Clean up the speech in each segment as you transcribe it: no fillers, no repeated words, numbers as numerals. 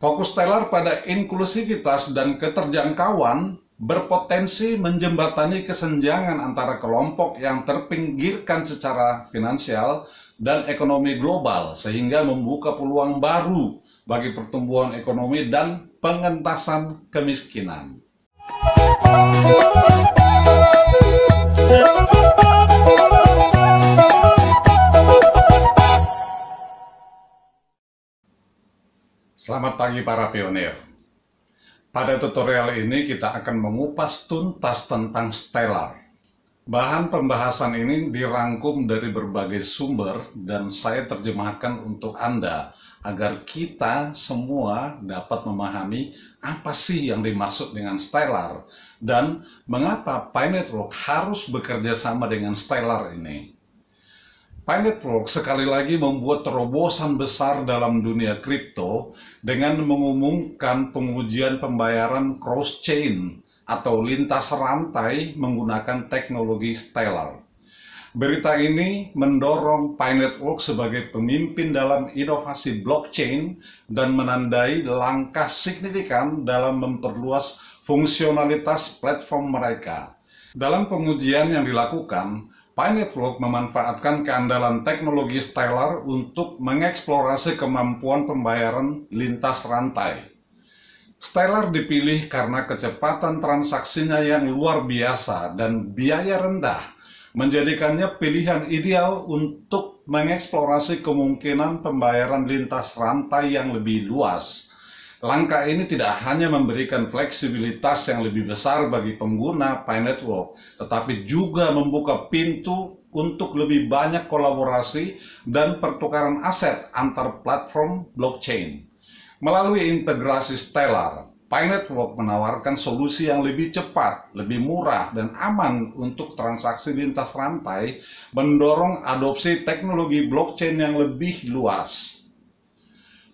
Fokus Stellar pada inklusivitas dan keterjangkauan berpotensi menjembatani kesenjangan antara kelompok yang terpinggirkan secara finansial dan ekonomi global, sehingga membuka peluang baru bagi pertumbuhan ekonomi dan pengentasan kemiskinan. Selamat pagi para pionir. Pada tutorial ini kita akan mengupas tuntas tentang Stellar. Bahan pembahasan ini dirangkum dari berbagai sumber dan saya terjemahkan untuk Anda agar kita semua dapat memahami apa sih yang dimaksud dengan Stellar dan mengapa Pi Network harus bekerja sama dengan Stellar ini. Pi Network sekali lagi membuat terobosan besar dalam dunia kripto dengan mengumumkan pengujian pembayaran cross-chain atau lintas rantai menggunakan teknologi Stellar. Berita ini mendorong Pi Network sebagai pemimpin dalam inovasi blockchain dan menandai langkah signifikan dalam memperluas fungsionalitas platform mereka. Dalam pengujian yang dilakukan, Pi Network memanfaatkan keandalan teknologi Stellar untuk mengeksplorasi kemampuan pembayaran lintas rantai. Stellar dipilih karena kecepatan transaksinya yang luar biasa dan biaya rendah, menjadikannya pilihan ideal untuk mengeksplorasi kemungkinan pembayaran lintas rantai yang lebih luas. Langkah ini tidak hanya memberikan fleksibilitas yang lebih besar bagi pengguna Pi Network, tetapi juga membuka pintu untuk lebih banyak kolaborasi dan pertukaran aset antar platform blockchain. Melalui integrasi Stellar, Pi Network menawarkan solusi yang lebih cepat, lebih murah, dan aman untuk transaksi lintas rantai, mendorong adopsi teknologi blockchain yang lebih luas.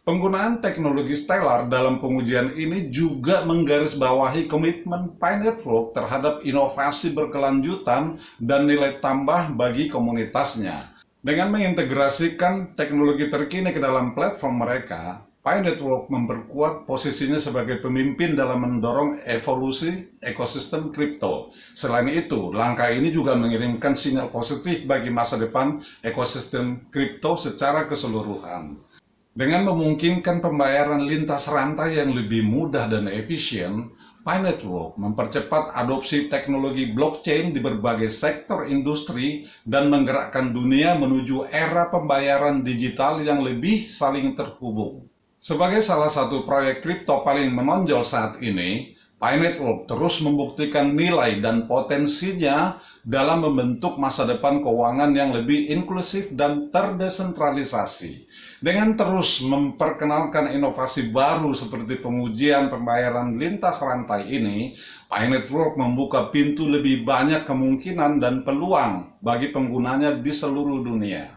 Penggunaan teknologi Stellar dalam pengujian ini juga menggarisbawahi komitmen Pi Network terhadap inovasi berkelanjutan dan nilai tambah bagi komunitasnya. Dengan mengintegrasikan teknologi terkini ke dalam platform mereka, Pi Network memperkuat posisinya sebagai pemimpin dalam mendorong evolusi ekosistem kripto. Selain itu, langkah ini juga mengirimkan sinyal positif bagi masa depan ekosistem kripto secara keseluruhan. Dengan memungkinkan pembayaran lintas rantai yang lebih mudah dan efisien, Pi Network mempercepat adopsi teknologi blockchain di berbagai sektor industri dan menggerakkan dunia menuju era pembayaran digital yang lebih saling terhubung. Sebagai salah satu proyek kripto paling menonjol saat ini, Pi Network terus membuktikan nilai dan potensinya dalam membentuk masa depan keuangan yang lebih inklusif dan terdesentralisasi. Dengan terus memperkenalkan inovasi baru seperti pengujian pembayaran lintas rantai ini, Pi Network membuka pintu lebih banyak kemungkinan dan peluang bagi penggunanya di seluruh dunia.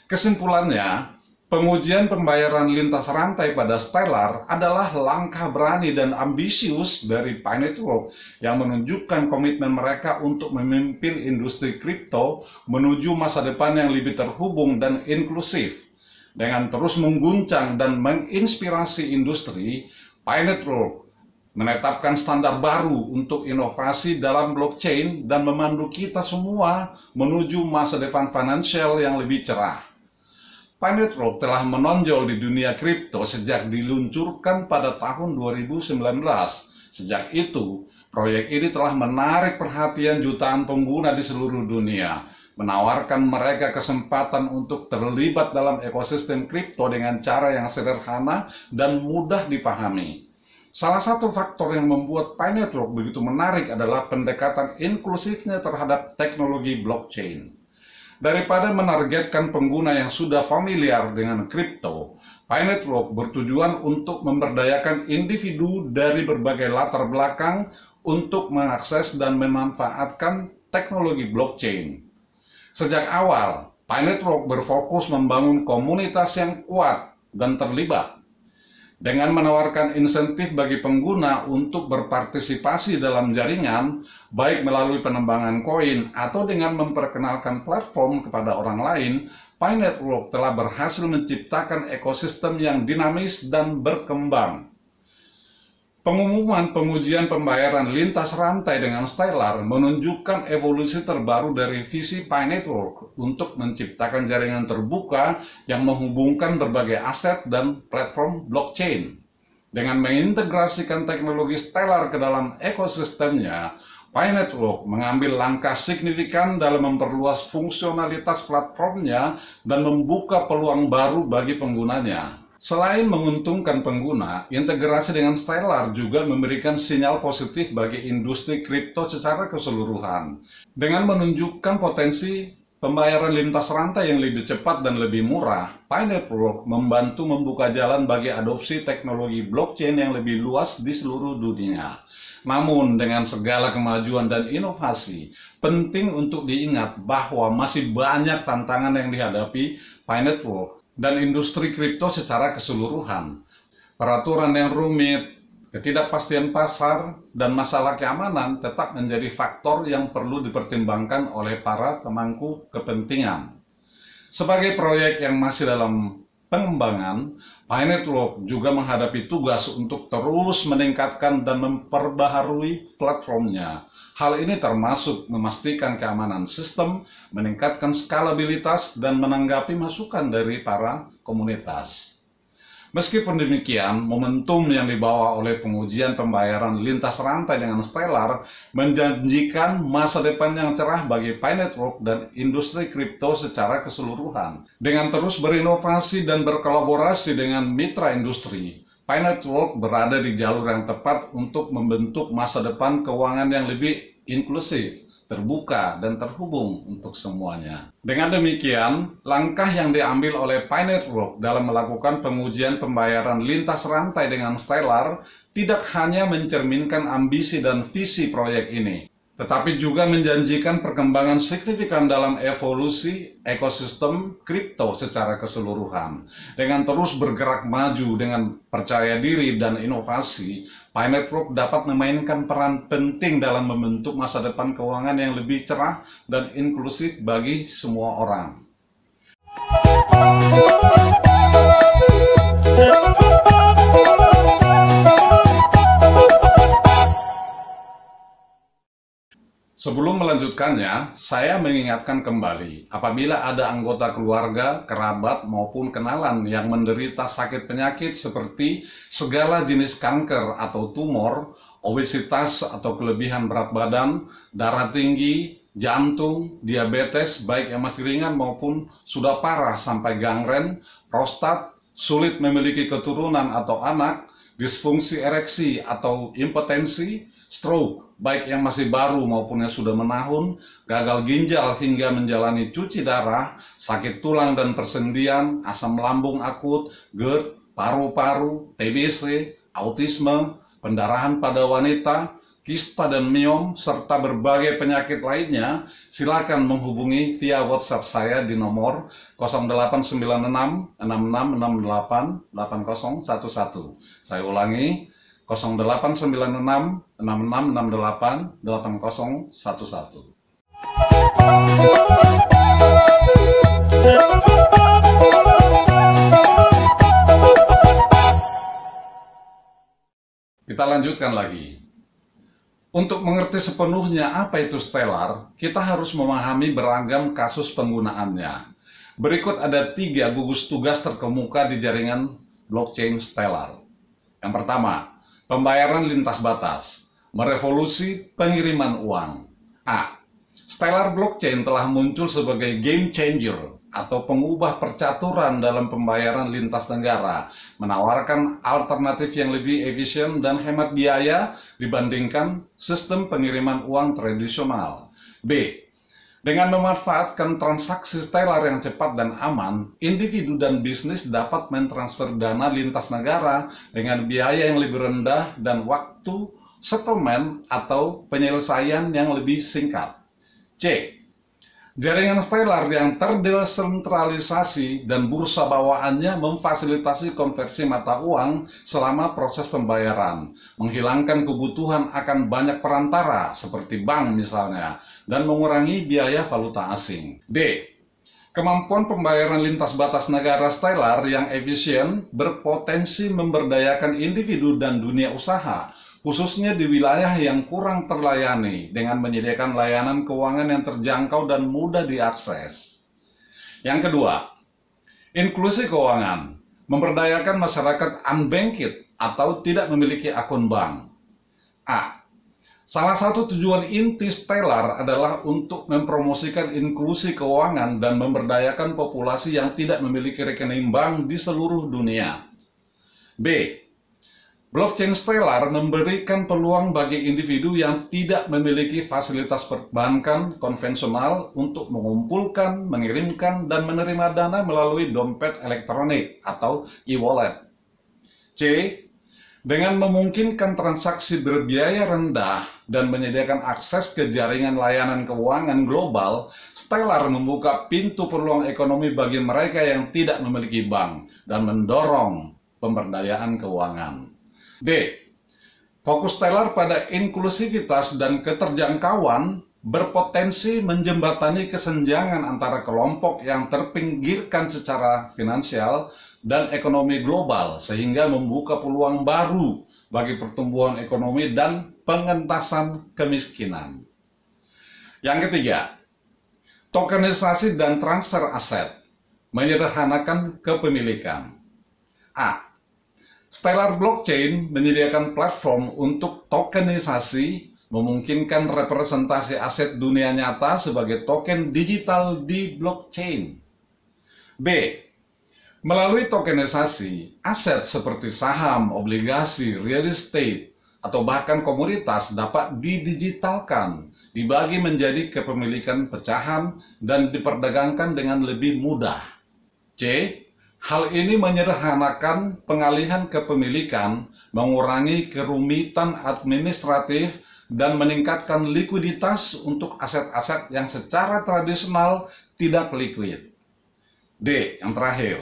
Kesimpulannya, pengujian pembayaran lintas rantai pada Stellar adalah langkah berani dan ambisius dari Pi Network yang menunjukkan komitmen mereka untuk memimpin industri kripto menuju masa depan yang lebih terhubung dan inklusif. Dengan terus mengguncang dan menginspirasi industri, Pi Network menetapkan standar baru untuk inovasi dalam blockchain dan memandu kita semua menuju masa depan finansial yang lebih cerah. Pi Network telah menonjol di dunia kripto sejak diluncurkan pada tahun 2019. Sejak itu, proyek ini telah menarik perhatian jutaan pengguna di seluruh dunia, menawarkan mereka kesempatan untuk terlibat dalam ekosistem kripto dengan cara yang sederhana dan mudah dipahami. Salah satu faktor yang membuat Pi Network begitu menarik adalah pendekatan inklusifnya terhadap teknologi blockchain. Daripada menargetkan pengguna yang sudah familiar dengan kripto, Pi Network bertujuan untuk memberdayakan individu dari berbagai latar belakang untuk mengakses dan memanfaatkan teknologi blockchain. Sejak awal, Pi Network berfokus membangun komunitas yang kuat dan terlibat. Dengan menawarkan insentif bagi pengguna untuk berpartisipasi dalam jaringan, baik melalui penambangan koin atau dengan memperkenalkan platform kepada orang lain, Pi Network telah berhasil menciptakan ekosistem yang dinamis dan berkembang. Pengumuman pengujian pembayaran lintas rantai dengan Stellar menunjukkan evolusi terbaru dari visi Pi Network untuk menciptakan jaringan terbuka yang menghubungkan berbagai aset dan platform blockchain. Dengan mengintegrasikan teknologi Stellar ke dalam ekosistemnya, Pi Network mengambil langkah signifikan dalam memperluas fungsionalitas platformnya dan membuka peluang baru bagi penggunanya. Selain menguntungkan pengguna, integrasi dengan Stellar juga memberikan sinyal positif bagi industri kripto secara keseluruhan. Dengan menunjukkan potensi pembayaran lintas rantai yang lebih cepat dan lebih murah, Pi Network membantu membuka jalan bagi adopsi teknologi blockchain yang lebih luas di seluruh dunia. Namun, dengan segala kemajuan dan inovasi, penting untuk diingat bahwa masih banyak tantangan yang dihadapi Pi Network dan industri kripto secara keseluruhan. Peraturan yang rumit, ketidakpastian pasar, dan masalah keamanan tetap menjadi faktor yang perlu dipertimbangkan oleh para pemangku kepentingan. Sebagai proyek yang masih dalam pengembangan, Pi Network juga menghadapi tugas untuk terus meningkatkan dan memperbaharui platformnya. Hal ini termasuk memastikan keamanan sistem, meningkatkan skalabilitas, dan menanggapi masukan dari para komunitas. Meskipun demikian, momentum yang dibawa oleh pengujian pembayaran lintas rantai dengan Stellar menjanjikan masa depan yang cerah bagi Pi Network dan industri kripto secara keseluruhan. Dengan terus berinovasi dan berkolaborasi dengan mitra industri, Pi Network berada di jalur yang tepat untuk membentuk masa depan keuangan yang lebih inklusif, terbuka, dan terhubung untuk semuanya. Dengan demikian, langkah yang diambil oleh Pi Network dalam melakukan pengujian pembayaran lintas rantai dengan Stellar tidak hanya mencerminkan ambisi dan visi proyek ini, tetapi juga menjanjikan perkembangan signifikan dalam evolusi ekosistem kripto secara keseluruhan. Dengan terus bergerak maju dengan percaya diri dan inovasi, Pi Network dapat memainkan peran penting dalam membentuk masa depan keuangan yang lebih cerah dan inklusif bagi semua orang. Sebelum melanjutkannya, saya mengingatkan kembali, apabila ada anggota keluarga, kerabat, maupun kenalan yang menderita sakit penyakit seperti segala jenis kanker atau tumor, obesitas atau kelebihan berat badan, darah tinggi, jantung, diabetes, baik yang masih ringan maupun sudah parah sampai gangren, prostat, sulit memiliki keturunan atau anak, disfungsi ereksi atau impotensi, stroke, baik yang masih baru maupun yang sudah menahun, gagal ginjal hingga menjalani cuci darah, sakit tulang dan persendian, asam lambung akut, GERD, paru-paru, TBC, autisme, pendarahan pada wanita, kista dan miom, serta berbagai penyakit lainnya, silakan menghubungi via WhatsApp saya di nomor 0896 6668 8011. Saya ulangi, 0896 6668 8011. Kita lanjutkan lagi. Untuk mengerti sepenuhnya apa itu Stellar, kita harus memahami beragam kasus penggunaannya. Berikut ada 3 gugus tugas terkemuka di jaringan blockchain Stellar. Yang pertama, pembayaran lintas batas, merevolusi pengiriman uang. A. Stellar blockchain telah muncul sebagai game changer atau pengubah percaturan dalam pembayaran lintas negara, menawarkan alternatif yang lebih efisien dan hemat biaya dibandingkan sistem pengiriman uang tradisional. B. Dengan memanfaatkan transaksi Stellar yang cepat dan aman, individu dan bisnis dapat mentransfer dana lintas negara dengan biaya yang lebih rendah dan waktu settlement atau penyelesaian yang lebih singkat. C. Jaringan stellar yang terdesentralisasi dan bursa bawaannya memfasilitasi konversi mata uang selama proses pembayaran, menghilangkan kebutuhan akan banyak perantara seperti bank misalnya, dan mengurangi biaya valuta asing. D. Kemampuan pembayaran lintas batas negara stellar yang efisien berpotensi memberdayakan individu dan dunia usaha, khususnya di wilayah yang kurang terlayani, dengan menyediakan layanan keuangan yang terjangkau dan mudah diakses. Yang kedua, inklusi keuangan, memberdayakan masyarakat unbanked atau tidak memiliki akun bank. A. Salah satu tujuan inti stellar adalah untuk mempromosikan inklusi keuangan dan memberdayakan populasi yang tidak memiliki rekening bank di seluruh dunia. B. Blockchain stellar memberikan peluang bagi individu yang tidak memiliki fasilitas perbankan konvensional untuk mengumpulkan, mengirimkan, dan menerima dana melalui dompet elektronik atau e-wallet. C. Dengan memungkinkan transaksi berbiaya rendah dan menyediakan akses ke jaringan layanan keuangan global, stellar membuka pintu peluang ekonomi bagi mereka yang tidak memiliki bank dan mendorong pemberdayaan keuangan. D. Fokus stellar pada inklusivitas dan keterjangkauan berpotensi menjembatani kesenjangan antara kelompok yang terpinggirkan secara finansial dan ekonomi global, sehingga membuka peluang baru bagi pertumbuhan ekonomi dan pengentasan kemiskinan. Yang ketiga, tokenisasi dan transfer aset, menyederhanakan kepemilikan. A. Stellar Blockchain menyediakan platform untuk tokenisasi, memungkinkan representasi aset dunia nyata sebagai token digital di blockchain. B. Melalui tokenisasi, aset seperti saham, obligasi, real estate, atau bahkan komoditas dapat didigitalkan, dibagi menjadi kepemilikan pecahan, dan diperdagangkan dengan lebih mudah. C. Hal ini menyederhanakan pengalihan kepemilikan, mengurangi kerumitan administratif, dan meningkatkan likuiditas untuk aset-aset yang secara tradisional tidak likuid. D. Yang terakhir,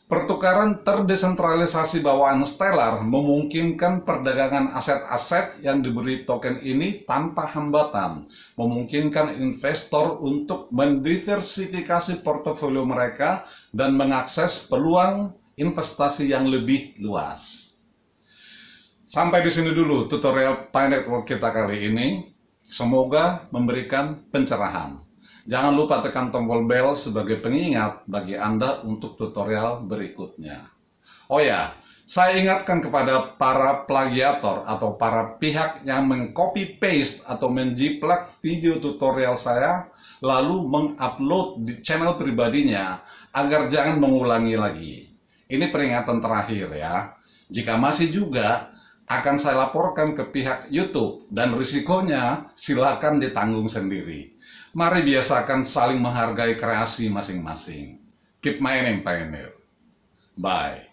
pertukaran terdesentralisasi bawaan stellar memungkinkan perdagangan aset-aset yang diberi token ini tanpa hambatan, memungkinkan investor untuk mendiversifikasi portofolio mereka dan mengakses peluang investasi yang lebih luas. Sampai di sini dulu tutorial Pi Network kita kali ini. Semoga memberikan pencerahan. Jangan lupa tekan tombol bel sebagai pengingat bagi Anda untuk tutorial berikutnya. Oh ya, saya ingatkan kepada para plagiator atau para pihak yang mengcopy paste atau menjiplak video tutorial saya lalu mengupload di channel pribadinya agar jangan mengulangi lagi. Ini peringatan terakhir ya. Jika masih juga, akan saya laporkan ke pihak YouTube dan risikonya silakan ditanggung sendiri. Mari biasakan saling menghargai kreasi masing-masing. Keep mining, Pioneer. Bye.